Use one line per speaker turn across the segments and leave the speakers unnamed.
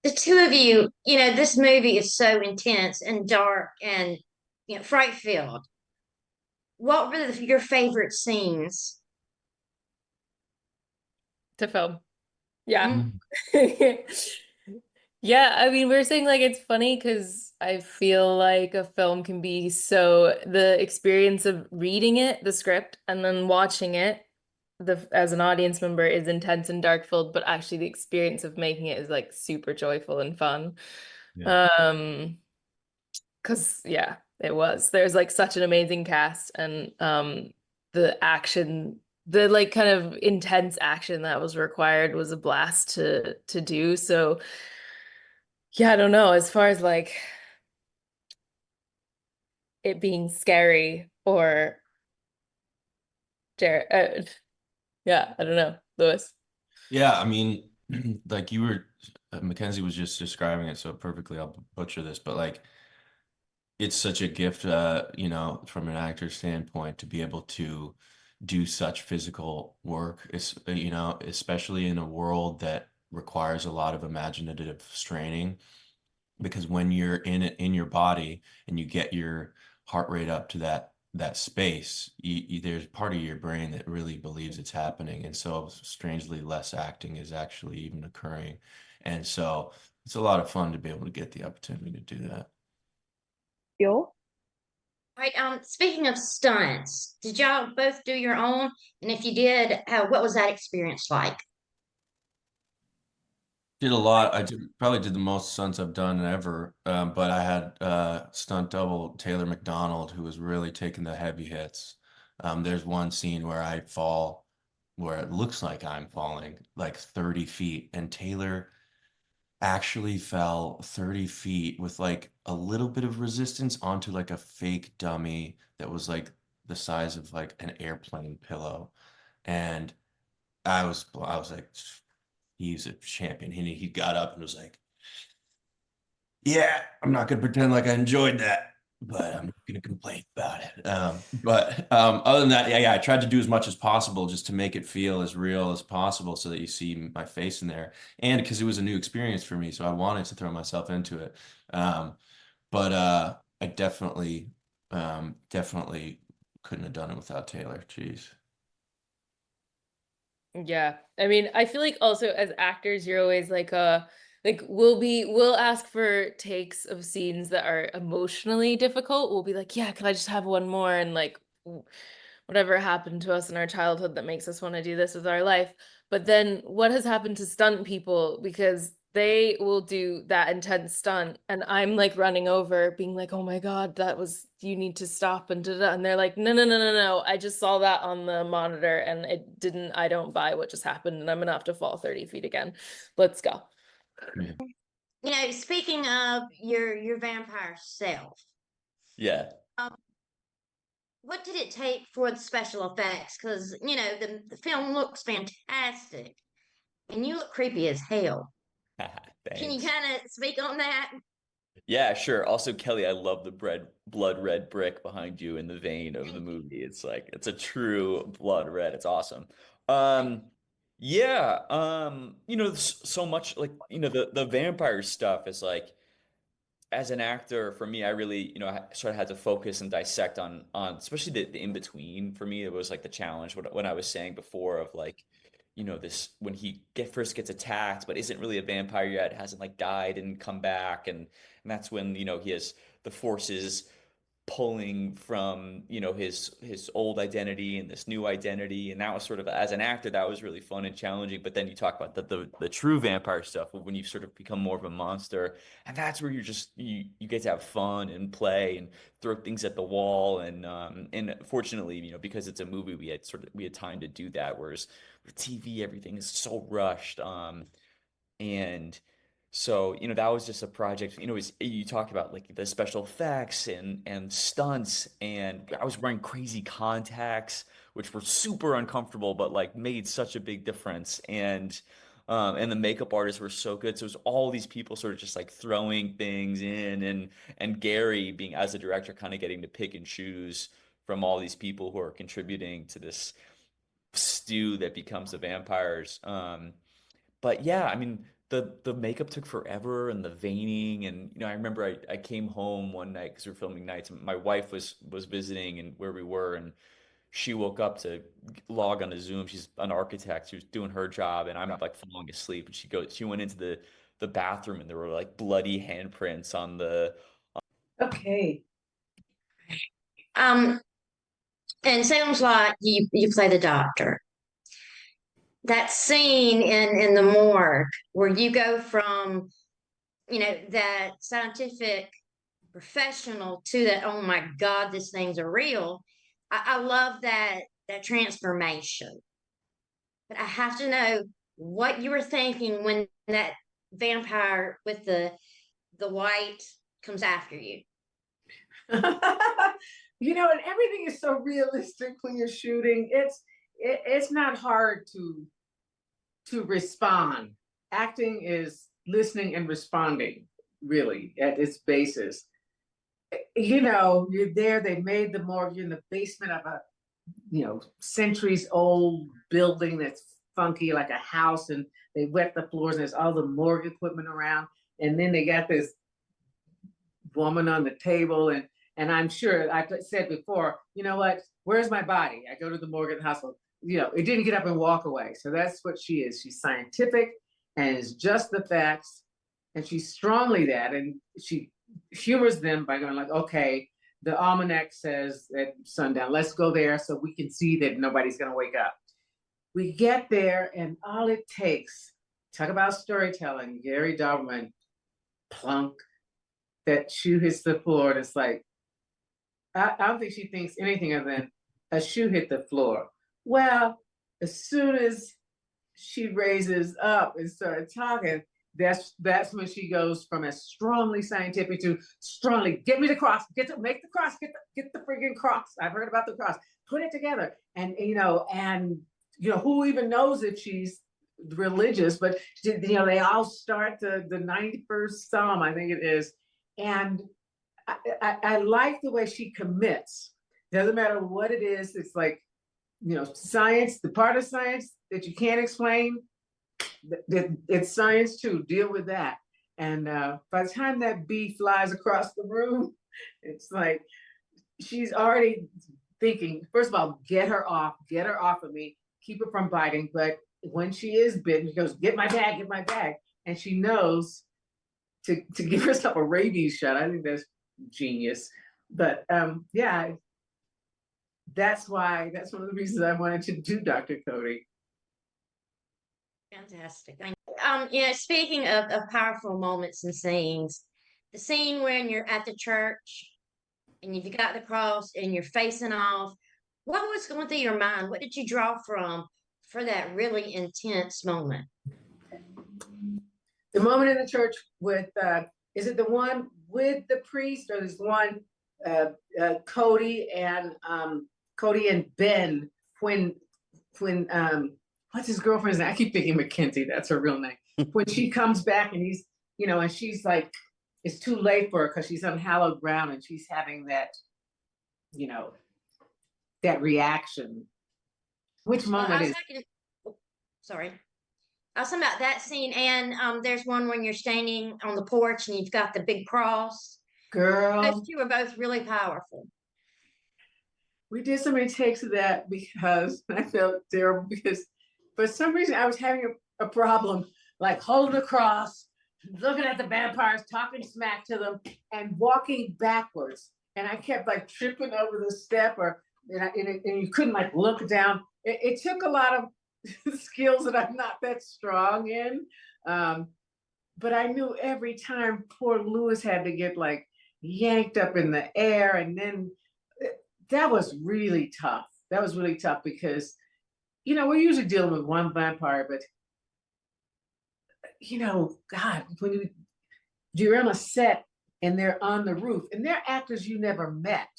the two of you, this movie is so intense and dark and fright filled. What were your favorite scenes?
To film. Yeah.
Hmm.
Mhm.
Yeah, I mean, we're saying like it's funny because I feel like a film can be so the experience of reading it, the script, and then watching it, as an audience member is intense and dark filled, but actually the experience of making it is like super joyful and fun.
Yeah.
Um, because yeah, it was. There's like such an amazing cast and the action, the like kind of intense action that was required was a blast to do. So yeah, I don't know. As far as like it being scary or Jared, yeah, I don't know, Lewis.
Yeah, I mean, like you were, Mackenzie was just describing it so perfectly. I'll butcher this, but like it's such a gift, from an actor's standpoint to be able to do such physical work, especially in a world that requires a lot of imaginative straining. Because when you're in it in your body and you get your heart rate up to that space, there's part of your brain that really believes it's happening, and so strangely less acting is actually even occurring, and so it's a lot of fun to be able to get the opportunity to do that.
Yo.
Right. Speaking of stunts, did y'all both do your own? And if you did, what was that experience like?
Did a lot. Probably did the most stunts I've done ever. But I had stunt double Taylor McDonald, who was really taking the heavy hits. There's one scene where I fall, where it looks like I'm falling like 30 feet, and Taylor actually fell 30 feet with like a little bit of resistance onto like a fake dummy that was like the size of like an airplane pillow. And I was like, he's a champion. He got up and was like, yeah, I'm not gonna pretend like I enjoyed that, but I'm not gonna complain about it. But other than that, yeah, I tried to do as much as possible just to make it feel as real as possible, so that you see my face in there, and because it was a new experience for me, so I wanted to throw myself into it. Um, but I definitely couldn't have done it without Taylor. Jeez.
Yeah. I mean, I feel like also as actors, you're always like we'll ask for takes of scenes that are emotionally difficult. We'll be like, yeah, can I just have one more? And like whatever happened to us in our childhood that makes us want to do this with our life. But then what has happened to stunt people? Because they will do that intense stunt, and I'm like running over, being like, "Oh my God, that was you need to stop," and da-da. And they're like, "No, no, no, no, no. I just saw that on the monitor, and it didn't. I don't buy what just happened, and I'm gonna have to fall 30 feet again. Let's go."
Yeah.
Speaking of your vampire self,
Yeah.
um, what did it take for the special effects? Because the film looks fantastic, and you look creepy as hell. Can you
Thanks.
kind of speak on that?
Yeah, sure. Also, Kelly, I love the blood red brick behind you in the vein of the
Thank you.
movie. It's like it's a true blood red. It's awesome.
Thank
Yeah, so much like, the vampire stuff is like, as an actor, for me, I really, I sort of had to focus and dissect on especially the in between. For me, it was like the challenge when I was saying before of like, this when he first gets attacked, but isn't really a vampire yet, hasn't like died and come back, and that's when he has the forces pulling from his old identity and this new identity, and that was sort of, as an actor, that was really fun and challenging. But then you talk about the true vampire stuff when you sort of become more of a monster, and that's where you get to have fun and play and throw things at the wall, and fortunately, because it's a movie, we had time to do that, whereas with TV everything is so rushed. And so, that was just a project, you talked about like the special effects and stunts, and I was wearing crazy contacts, which were super uncomfortable, but like made such a big difference. And the makeup artists were so good. So it was all these people sort of just like throwing things in, and Gary being, as a director, kind of getting to pick and choose from all these people who are contributing to this stew that becomes the vampires. But yeah, I mean, the makeup took forever and the veining. And I remember I came home one night because we were filming nights, and my wife was visiting and where we were, and she woke up to log on to Zoom. She's an architect. She was doing her job, and I'm like falling asleep. And she went into the bathroom, and there were like bloody handprints on the.
Okay.
And sounds like you play the doctor. That scene in the morgue where you go from, that scientific professional to that, oh my God, these things are real. I love that transformation. But I have to know what you were thinking when that vampire with the white comes after you.
And everything is so realistic when you're shooting. It's not hard to respond. Acting is listening and responding, really, at its basis. You're there, they made the morgue, you're in the basement of a, centuries old building that's funky like a house, and they wet the floors, and there's all the morgue equipment around. And then they got this woman on the table, and I'm sure I've said before, you know what, where's my body? I go to the morgue at the hospital. It didn't get up and walk away. So that's what she is. She's scientific and it's just the facts. And she's strongly that. And she humors them by going like, okay, the almanac says at sundown, let's go there so we can see that nobody's going to wake up. We get there, and all it takes, talk about storytelling, Gary Doberman, plunk, that shoe hits the floor. And it's like, I don't think she thinks anything other than a shoe hit the floor. Well, as soon as she raises up and starts talking, that's when she goes from as strongly scientific to strongly, get me the cross, make the cross, get the friggin' cross. I've heard about the cross. Put it together. And who even knows if she's religious, but they all start the 91st Psalm, I think it is. And I like the way she commits. Doesn't matter what it is. It's like, science, the part of science that you can't explain, it's science too. Deal with that. And by the time that bee flies across the room, it's like she's already thinking, first of all, get her off of me, keep her from biting. But when she is bitten, she goes, get my bag. And she knows to give herself a rabies shot. I think that's genius. But yeah, that's one of the reasons I wanted to do Dr. Cody.
Fantastic. Speaking of powerful moments and scenes, the scene when you're at the church and you've got the cross and you're facing off, what was going through your mind? What did you draw from for that really intense moment?
The moment in the church with, is it the one with the priest, or there's one Cody and Ben when what's his girlfriend's name? I keep thinking Mackenzie, that's her real name. When she comes back and he's, and she's like, it's too late for her because she's on hallowed ground and she's having that, that reaction. Which moment is?
Sorry. I was talking about that scene, and there's one when you're standing on the porch and you've got the big cross.
Girl.
Those two are both really powerful.
We did so many takes of that because I felt terrible because for some reason I was having a problem like holding the cross, looking at the vampires, talking smack to them, and walking backwards. And I kept like tripping over the step, and you couldn't like look down. It took a lot of skills that I'm not that strong in. But I knew every time poor Lewis had to get like yanked up in the air, and then that was really tough. That was really tough because, we're usually dealing with one vampire, but God, when you're on a set and they're on the roof and they're actors you never met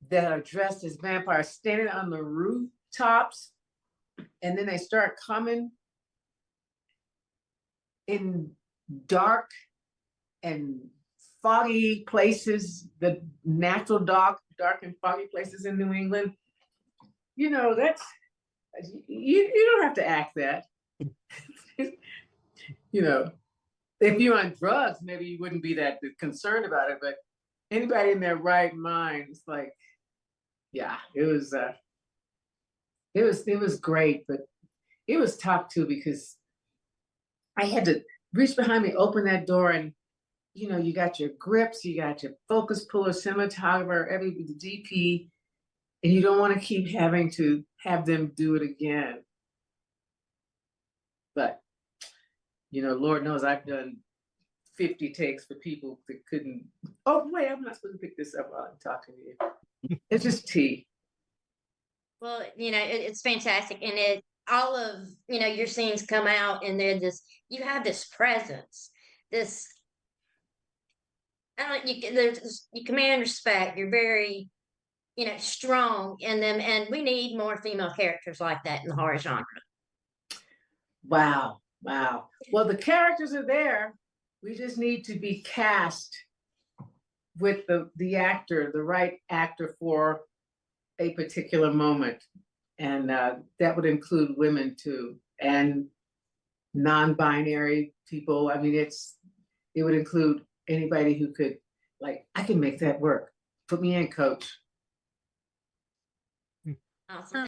that are dressed as vampires standing on the rooftops, and then they start coming in dark and foggy places, the natural dark and foggy places in New England. That's, you don't have to act that. you know, if you're on drugs, maybe you wouldn't be that concerned about it, but anybody in their right mind, it's like, yeah, it was great, but it was tough too, because I had to reach behind me, open that door, and you got your grips, you got your focus puller, cinematographer, the DP, and you don't want to keep having to have them do it again. But Lord knows I've done 50 takes for people that couldn't. Oh wait, I'm not supposed to pick this up while I'm talking to you. It's just tea.
Well, it's fantastic, and all of your scenes come out, and you have this presence, this. I don't you command respect. You're very, strong in them, and we need more female characters like that in the horror genre.
Wow. Well, the characters are there. We just need to be cast with the right actor for a particular moment. And that would include women too, and non-binary people. I mean, it would include anybody who could, like, I can make that work. Put me in, coach.
Awesome.